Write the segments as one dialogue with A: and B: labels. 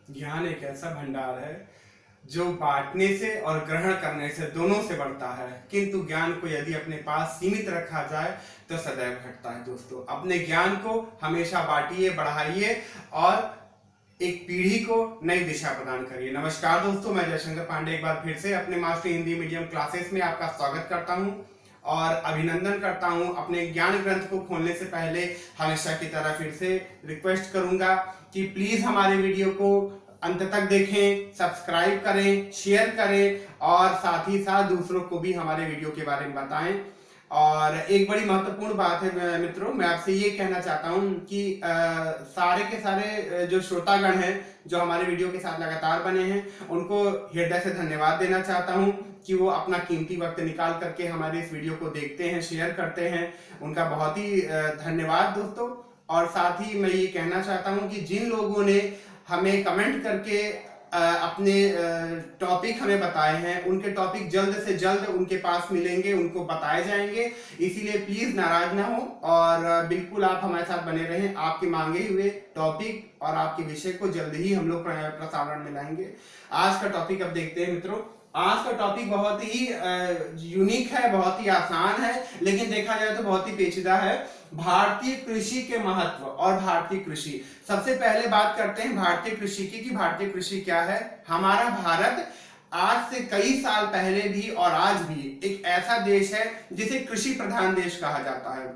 A: ज्ञान एक ऐसा भंडार है जो बांटने से और ग्रहण करने से दोनों से बढ़ता है, किंतु ज्ञान को यदि अपने पास सीमित रखा जाए तो सदैव घटता है। दोस्तों, अपने ज्ञान को हमेशा बांटिए, बढ़ाइए और एक पीढ़ी को नई दिशा प्रदान करिए। नमस्कार दोस्तों, मैं जयशंकर पांडे एक बार फिर से अपने मास्टर हिंदी मीडियम क्लासेस में आपका स्वागत करता हूं और अभिनंदन करता हूं। अपने ज्ञान ग्रंथ को खोलने से पहले हमेशा की तरह फिर से रिक्वेस्ट करूंगा कि प्लीज हमारे वीडियो को अंत तक देखें, सब्सक्राइब करें, शेयर करें और साथ ही साथ दूसरों को भी हमारे वीडियो के बारे में बताएं। और एक बड़ी महत्वपूर्ण बात है मित्रों, मैं आपसे ये कहना चाहता हूं कि सारे के सारे जो श्रोतागण हैं जो हमारे वीडियो के साथ लगातार बने हैं, उनको हृदय से धन्यवाद देना चाहता हूं कि वो अपना कीमती वक्त निकाल करके हमारे इस वीडियो को देखते हैं, शेयर करते हैं। उनका बहुत ही धन्यवाद दोस्तों। और साथ ही मैं ये कहना चाहता हूं कि जिन लोगों ने हमें कमेंट करके अपने टॉपिक हमें बताए हैं, उनके टॉपिक जल्द से जल्द उनके पास मिलेंगे, उनको बताए जाएंगे। इसीलिए प्लीज नाराज ना हो और बिल्कुल आप हमारे साथ बने रहें। आपके मांगे हुए टॉपिक और आपके विषय को जल्द ही हम लोग प्रसारण में लाएंगे। आज का टॉपिक अब देखते हैं मित्रों। आज का टॉपिक बहुत ही यूनिक है, बहुत ही आसान है, लेकिन देखा जाए तो बहुत ही पेचीदा है। भारतीय कृषि के महत्व और भारतीय कृषि। सबसे पहले बात करते हैं भारतीय कृषि की कि भारतीय कृषि क्या है। हमारा भारत आज से कई साल पहले भी और आज भी एक ऐसा देश है जिसे कृषि प्रधान देश कहा जाता है।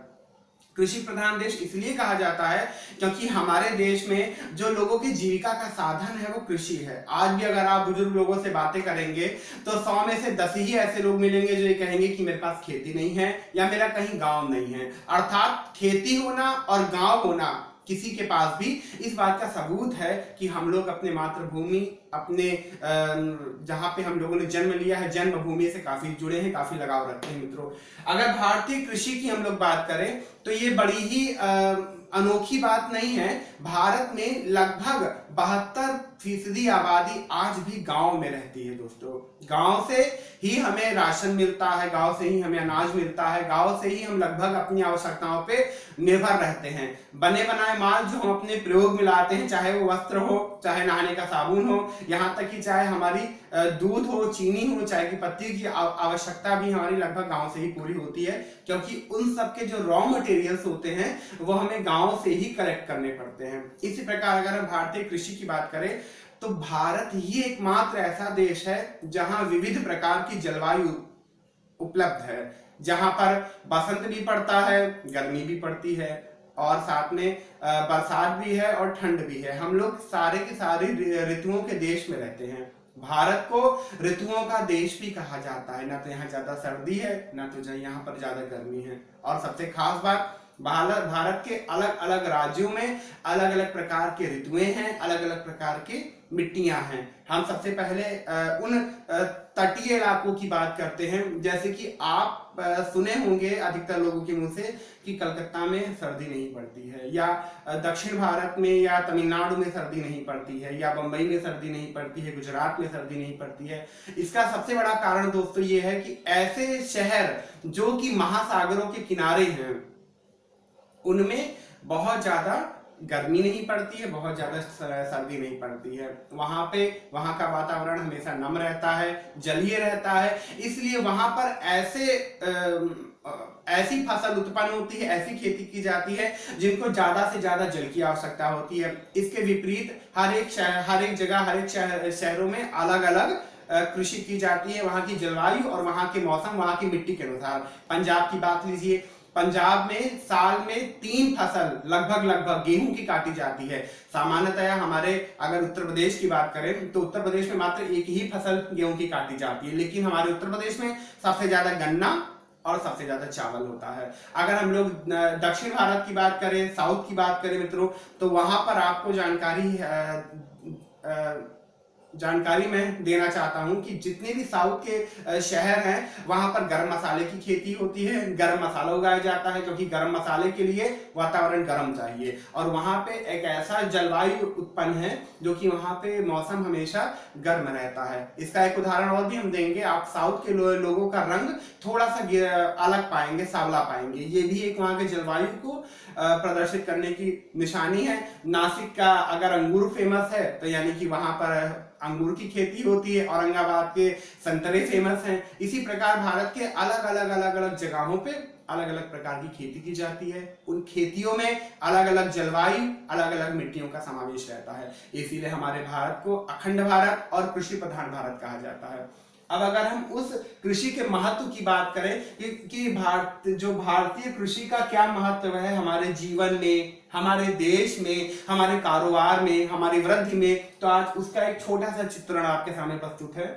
A: कृषि प्रधान देश इसलिए कहा जाता है क्योंकि हमारे देश में जो लोगों की जीविका का साधन है वो कृषि है। आज भी अगर आप बुजुर्ग लोगों से बातें करेंगे तो 100 में से 10 ही ऐसे लोग मिलेंगे जो ये कहेंगे कि मेरे पास खेती नहीं है या मेरा कहीं गांव नहीं है। अर्थात खेती होना और गांव होना किसी के पास भी इस बात का सबूत है कि हम लोग अपने मातृभूमि, अपने जहां पे हम लोगों ने जन्म लिया है, जन्मभूमि से काफी जुड़े हैं, काफी लगाव रखते हैं मित्रों। अगर भारतीय कृषि की हम लोग बात करें तो ये बड़ी ही अनोखी बात नहीं है। भारत में लगभग 72% आबादी आज भी गांव में रहती है दोस्तों। गांव से ही हमें राशन मिलता है, गांव से ही हमें अनाज मिलता है, गांव से ही हम लगभग अपनी आवश्यकताओं पे निर्भर रहते हैं। बने बनाए माल जो हम अपने प्रयोग में लाते हैं, चाहे वो वस्त्र हो, चाहे नहाने का साबुन हो, यहाँ तक कि चाहे हमारी दूध हो, चीनी हो, चाय की पत्ती की आवश्यकता भी हमारी लगभग गांव से ही पूरी होती है, क्योंकि उन सब के जो रॉ मटेरियल्स होते हैं वो हमें गांव से ही कलेक्ट करने पड़ते हैं। इसी प्रकार अगर हम भारतीय कृषि की बात करें तो भारत ही एकमात्र ऐसा देश है जहां विविध प्रकार की जलवायु उपलब्ध है, जहां पर बसंत भी पड़ता है, गर्मी भी पड़ती है और साथ में बरसात भी है और ठंड भी है। हम लोग सारे के सारे ऋतुओं के देश में रहते हैं। भारत को ऋतुओं का देश भी कहा जाता है। ना तो यहाँ ज्यादा सर्दी है, ना तो यहाँ पर ज्यादा गर्मी है। और सबसे खास बात, भारत के अलग अलग राज्यों में अलग अलग प्रकार के ऋतुएं हैं, अलग अलग प्रकार की मिट्टियां हैं। हम सबसे पहले उन तटीय इलाकों की बात करते हैं। जैसे कि आप सुने होंगे अधिकतर लोगों के मुंह से कि कलकत्ता में सर्दी नहीं पड़ती है, या दक्षिण भारत में या तमिलनाडु में सर्दी नहीं पड़ती है, या बंबई में सर्दी नहीं पड़ती है, गुजरात में सर्दी नहीं पड़ती है। इसका सबसे बड़ा कारण दोस्तों ये है कि ऐसे शहर जो कि महासागरों के किनारे हैं उनमें बहुत ज्यादा गर्मी नहीं पड़ती है, बहुत ज्यादा सर्दी नहीं पड़ती है। वहां का वातावरण हमेशा नम रहता है, जलीय रहता है। इसलिए वहां पर ऐसी फसल उत्पन्न होती है, ऐसी खेती की जाती है जिनको ज्यादा से ज्यादा जल की आवश्यकता होती है। इसके विपरीत हर एक जगह, हर एक शहरों में अलग अलग कृषि की जाती है, वहां की जलवायु और वहां के मौसम, वहां की मिट्टी के अनुसार। पंजाब की बात लीजिए, पंजाब में साल में 3 फसल लगभग गेहूं की काटी जाती है। सामान्यतया हमारे अगर उत्तर प्रदेश की बात करें तो उत्तर प्रदेश में मात्र एक ही फसल गेहूं की काटी जाती है, लेकिन हमारे उत्तर प्रदेश में सबसे ज्यादा गन्ना और सबसे ज्यादा चावल होता है। अगर हम लोग दक्षिण भारत की बात करें, साउथ की बात करें मित्रों, तो वहां पर आपको जानकारी जानकारी मैं देना चाहता हूं कि जितने भी साउथ के शहर हैं वहां पर गरम मसाले की खेती होती है, गरम मसाला उगाया जाता है, क्योंकि गरम मसाले के लिए वातावरण गर्म चाहिए और वहां पे एक ऐसा जलवायु उत्पन्न है जो कि वहां पे मौसम हमेशा गर्म रहता है। इसका एक उदाहरण और भी हम देंगे, आप साउथ के लोगों का रंग थोड़ा सा अलग पाएंगे, सांवला पाएंगे, ये भी एक वहां के जलवायु को प्रदर्शित करने की निशानी है। नासिक का अगर अंगूर फेमस है तो यानी कि वहां पर अंगूर की खेती होती है। औरंगाबाद के संतरे फेमस हैं। इसी प्रकार भारत के अलग अलग जगहों पे अलग अलग प्रकार की खेती की जाती है। उन खेतियों में अलग अलग जलवायु, अलग अलग मिट्टियों का समावेश रहता है। इसीलिए हमारे भारत को अखंड भारत और कृषि प्रधान भारत कहा जाता है। अब अगर हम उस कृषि के महत्व की बात करें कि भारतीय कृषि का क्या महत्व है हमारे जीवन में, हमारे देश में, हमारे कारोबार में, हमारी वृद्धि में, तो आज उसका एक छोटा सा चित्रण आपके सामने प्रस्तुत है।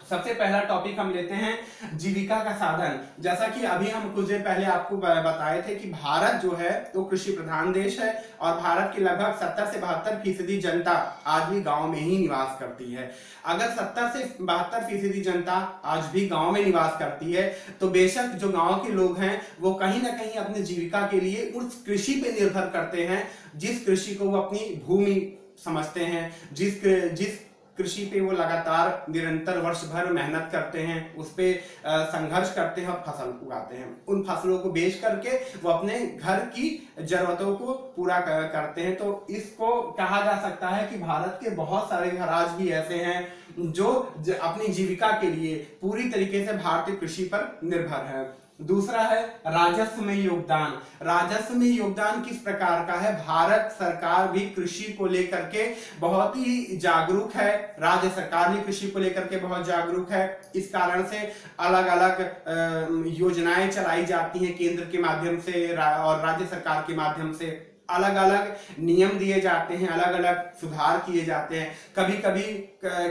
A: सबसे पहला टॉपिक हम लेते हैं जीविका का साधन। जैसा कि अभी हम कुछ देर पहले आपको बताए थे कि भारत जो है तो कृषि प्रधान देश है और भारत की लगभग 70 से 72% जनता आज भी गांव में ही निवास करती है। अगर 70 से 72% जनता आज भी गांव में निवास करती है तो बेशक जो गांव के लोग हैं वो कहीं ना कहीं अपनी जीविका के लिए उस कृषि पे निर्भर करते हैं, जिस कृषि को वो अपनी भूमि समझते हैं, जिस कृषि पे वो लगातार निरंतर वर्ष भर मेहनत करते हैं, उस पे संघर्ष करते हैं और फसल उगाते हैं। उन फसलों को बेच करके वो अपने घर की जरूरतों को पूरा करते हैं। तो इसको कहा जा सकता है कि भारत के बहुत सारे घर आज भी ऐसे हैं जो अपनी जीविका के लिए पूरी तरीके से भारतीय कृषि पर निर्भर है। दूसरा है राजस्व में योगदान। राजस्व में योगदान किस प्रकार का है? भारत सरकार भी कृषि को लेकर के बहुत ही जागरूक है, राज्य सरकार भी कृषि को लेकर के बहुत जागरूक है। इस कारण से अलग अलग योजनाएं चलाई जाती हैं केंद्र के माध्यम से और राज्य सरकार के माध्यम से। अलग अलग नियम दिए जाते हैं, अलग अलग सुधार किए जाते हैं। कभी कभी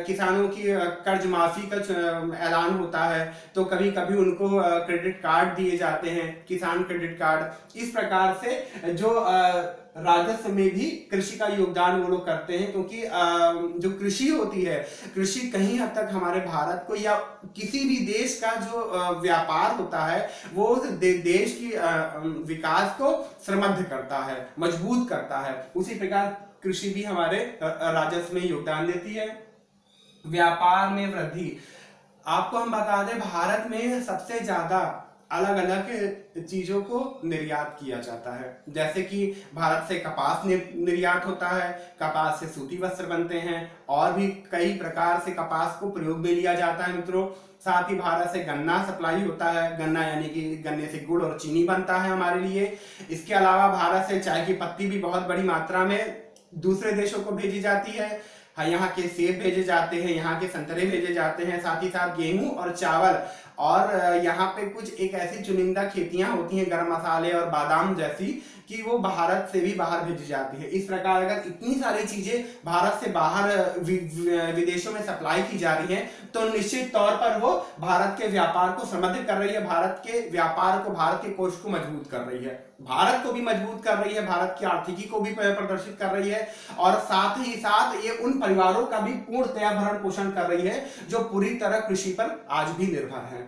A: किसानों की कर्ज माफी का ऐलान होता है तो कभी कभी उनको क्रेडिट कार्ड दिए जाते हैं, किसान क्रेडिट कार्ड। इस प्रकार से जो राजस्व में भी कृषि का योगदान वो लोग करते हैं, क्योंकि जो कृषि होती है, कृषि कहीं हद तक हमारे भारत को या किसी भी देश का जो व्यापार होता है वो देश की विकास को समृद्ध करता है, मजबूत करता है। उसी प्रकार कृषि भी हमारे राजस्व में योगदान देती है। व्यापार में वृद्धि, आपको हम बता दें भारत में सबसे ज्यादा अलग अलग चीजों को निर्यात किया जाता है। जैसे कि भारत से कपास निर्यात होता है, कपास से सूती वस्त्र बनते हैं और भी कई प्रकार से कपास को प्रयोग में लिया जाता है मित्रों। साथ ही भारत से गन्ना सप्लाई होता है, गन्ना यानी कि गन्ने से गुड़ और चीनी बनता है हमारे लिए। इसके अलावा भारत से चाय की पत्ती भी बहुत बड़ी मात्रा में दूसरे देशों को भेजी जाती है। यहाँ के सेब भेजे जाते हैं, यहाँ के संतरे भेजे जाते हैं, साथ ही साथ गेहूं और चावल, और यहाँ पे कुछ एक ऐसी चुनिंदा खेतियां होती हैं गरम मसाले और बादाम जैसी कि वो भारत से भी बाहर भेजी जाती है। इस प्रकार अगर इतनी सारी चीजें भारत से बाहर विदेशों में सप्लाई की जा रही हैं तो निश्चित तौर पर वो भारत के व्यापार को समृद्ध कर रही है, भारत के व्यापार को, भारत के कोष को मजबूत कर रही है, भारत को भी मजबूत कर रही है, भारत की आर्थिकी को भी प्रदर्शित कर रही है और साथ ही साथ ये उन परिवारों का भी पूर्णतया भरण पोषण कर रही है जो पूरी तरह कृषि पर आज भी निर्भर है।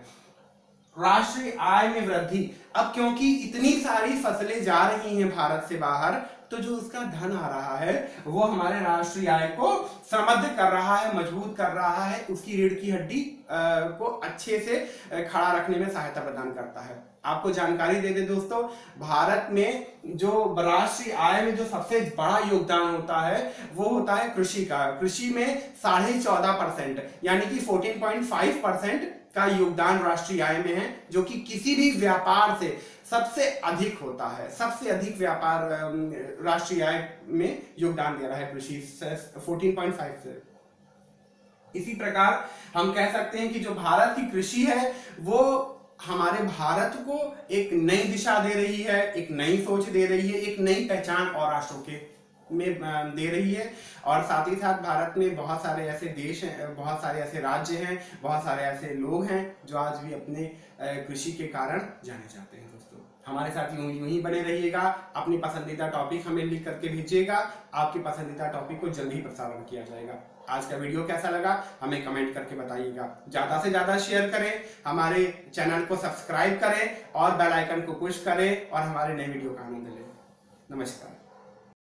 A: राष्ट्रीय आय में वृद्धि, अब क्योंकि इतनी सारी फसलें जा रही हैं भारत से बाहर तो जो उसका धन आ रहा है वो हमारे राष्ट्रीय आय को समृद्ध कर रहा है, मजबूत कर रहा है, उसकी रीढ़ की हड्डी को अच्छे से खड़ा रखने में सहायता प्रदान करता है। आपको जानकारी दे दे दोस्तों, भारत में जो राष्ट्रीय आय में जो सबसे बड़ा योगदान होता है वो होता है कृषि का। कृषि में 14.5% यानी कि 14.5% का योगदान राष्ट्रीय आय में है, जो कि किसी भी व्यापार से सबसे अधिक होता है। सबसे अधिक व्यापार राष्ट्रीय आय में योगदान दे रहा है कृषि 14.5 से। इसी प्रकार हम कह सकते हैं कि जो भारत की कृषि है वो हमारे भारत को एक नई दिशा दे रही है, एक नई सोच दे रही है, एक नई पहचान और राष्ट्रों के में दे रही है। और साथ ही साथ भारत में बहुत सारे ऐसे देश हैं, बहुत सारे ऐसे राज्य हैं, बहुत सारे ऐसे लोग हैं जो आज भी अपने कृषि के कारण जाने जाते हैं। दोस्तों हमारे साथ यूं ही बने रहिएगा, अपनी पसंदीदा टॉपिक हमें लिख करके भेजिएगा, आपके पसंदीदा टॉपिक को जल्दी ही प्रसारण किया जाएगा। आज का वीडियो कैसा लगा हमें कमेंट करके बताइएगा। ज्यादा से ज्यादा शेयर करें, हमारे चैनल को सब्सक्राइब करें और बेल आइकन को पुश करें और हमारे नए वीडियो का आनंद लें। नमस्कार।